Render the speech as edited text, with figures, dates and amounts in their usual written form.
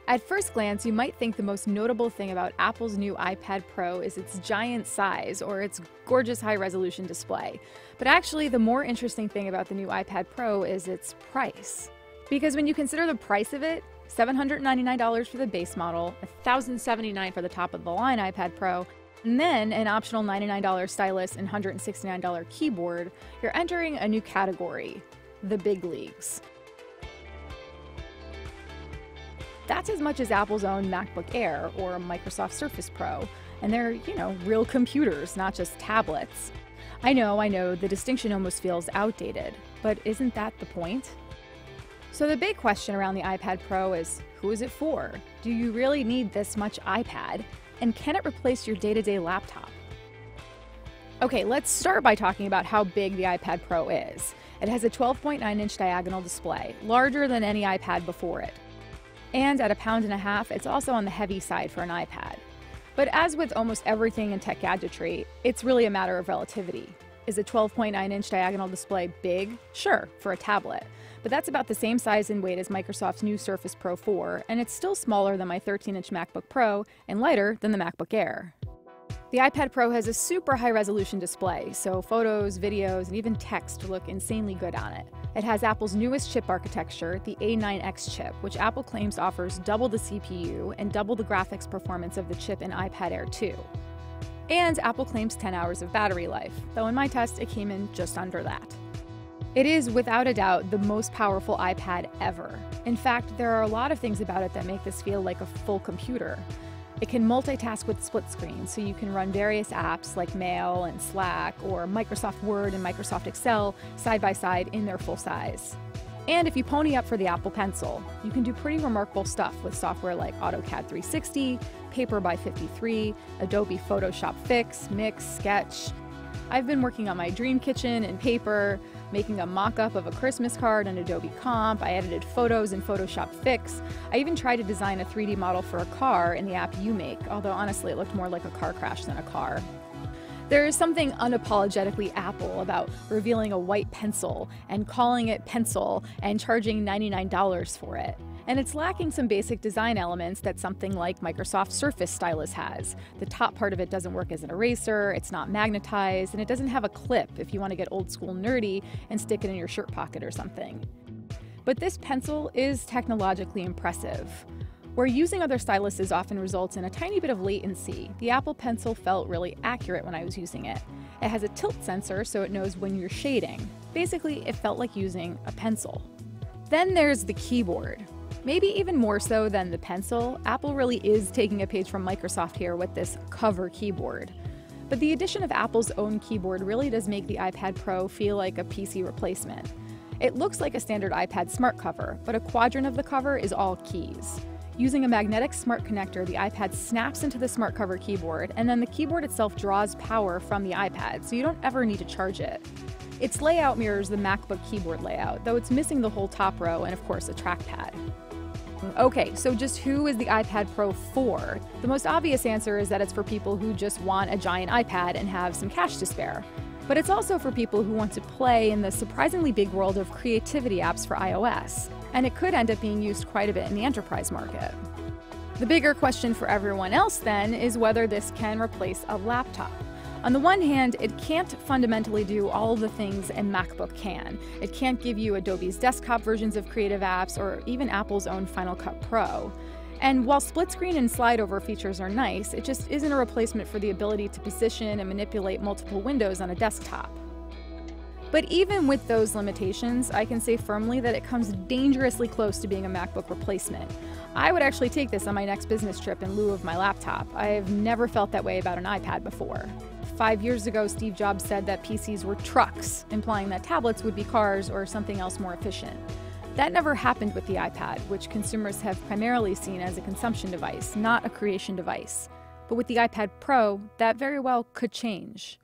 At first glance, you might think the most notable thing about Apple's new iPad Pro is its giant size or its gorgeous high-resolution display. But actually, the more interesting thing about the new iPad Pro is its price. Because when you consider the price of it, $799 for the base model, $1,079 for the top-of-the-line iPad Pro, and then an optional $99 stylus and $169 keyboard, you're entering a new category, the big leagues. That's as much as Apple's own MacBook Air or Microsoft Surface Pro, and they're, real computers, not just tablets. I know, the distinction almost feels outdated, but isn't that the point? So the big question around the iPad Pro is, who is it for? Do you really need this much iPad? And can it replace your day-to-day laptop? Okay, let's start by talking about how big the iPad Pro is. It has a 12.9-inch diagonal display, larger than any iPad before it. And at 1.5 pounds, it's also on the heavy side for an iPad. But as with almost everything in tech gadgetry, it's really a matter of relativity. Is a 12.9-inch diagonal display big? Sure, for a tablet. But that's about the same size and weight as Microsoft's new Surface Pro 4, and it's still smaller than my 13-inch MacBook Pro and lighter than the MacBook Air. The iPad Pro has a super high-resolution display, so photos, videos, and even text look insanely good on it. It has Apple's newest chip architecture, the A9X chip, which Apple claims offers double the CPU and double the graphics performance of the chip in iPad Air 2. And Apple claims 10 hours of battery life, though in my test it came in just under that. It is, without a doubt, the most powerful iPad ever. In fact, there are a lot of things about it that make this feel like a full computer. It can multitask with split screen, so you can run various apps like Mail and Slack or Microsoft Word and Microsoft Excel side by side in their full size. And if you pony up for the Apple Pencil, you can do pretty remarkable stuff with software like AutoCAD 360, Paper by 53, Adobe Photoshop Fix, Mix, Sketch. I've been working on my dream kitchen in Paper, making a mock-up of a Christmas card in Adobe Comp. I edited photos in Photoshop Fix. I even tried to design a 3D model for a car in the app You Make, although honestly it looked more like a car crash than a car. There is something unapologetically Apple about revealing a white pencil and calling it Pencil and charging $99 for it. And it's lacking some basic design elements that something like Microsoft Surface Stylus has. The top part of it doesn't work as an eraser, it's not magnetized, and it doesn't have a clip if you want to get old school nerdy and stick it in your shirt pocket or something. But this pencil is technologically impressive. Where using other styluses often results in a tiny bit of latency, the Apple Pencil felt really accurate when I was using it. It has a tilt sensor so it knows when you're shading. Basically, it felt like using a pencil. Then there's the keyboard. Maybe even more so than the pencil, Apple really is taking a page from Microsoft here with this cover keyboard. But the addition of Apple's own keyboard really does make the iPad Pro feel like a PC replacement. It looks like a standard iPad smart cover, but a quadrant of the cover is all keys. Using a magnetic smart connector, the iPad snaps into the smart cover keyboard, and then the keyboard itself draws power from the iPad, so you don't ever need to charge it. Its layout mirrors the MacBook keyboard layout, though it's missing the whole top row and of course a trackpad. Okay, so just who is the iPad Pro for? The most obvious answer is that it's for people who just want a giant iPad and have some cash to spare. But it's also for people who want to play in the surprisingly big world of creativity apps for iOS. And it could end up being used quite a bit in the enterprise market. The bigger question for everyone else then is whether this can replace a laptop. On the one hand, it can't fundamentally do all the things a MacBook can. It can't give you Adobe's desktop versions of creative apps or even Apple's own Final Cut Pro. And while split screen and slide over features are nice, it just isn't a replacement for the ability to position and manipulate multiple windows on a desktop. But even with those limitations, I can say firmly that it comes dangerously close to being a MacBook replacement. I would actually take this on my next business trip in lieu of my laptop. I've never felt that way about an iPad before. 5 years ago, Steve Jobs said that PCs were trucks, implying that tablets would be cars or something else more efficient. That never happened with the iPad, which consumers have primarily seen as a consumption device, not a creation device. But with the iPad Pro, that very well could change.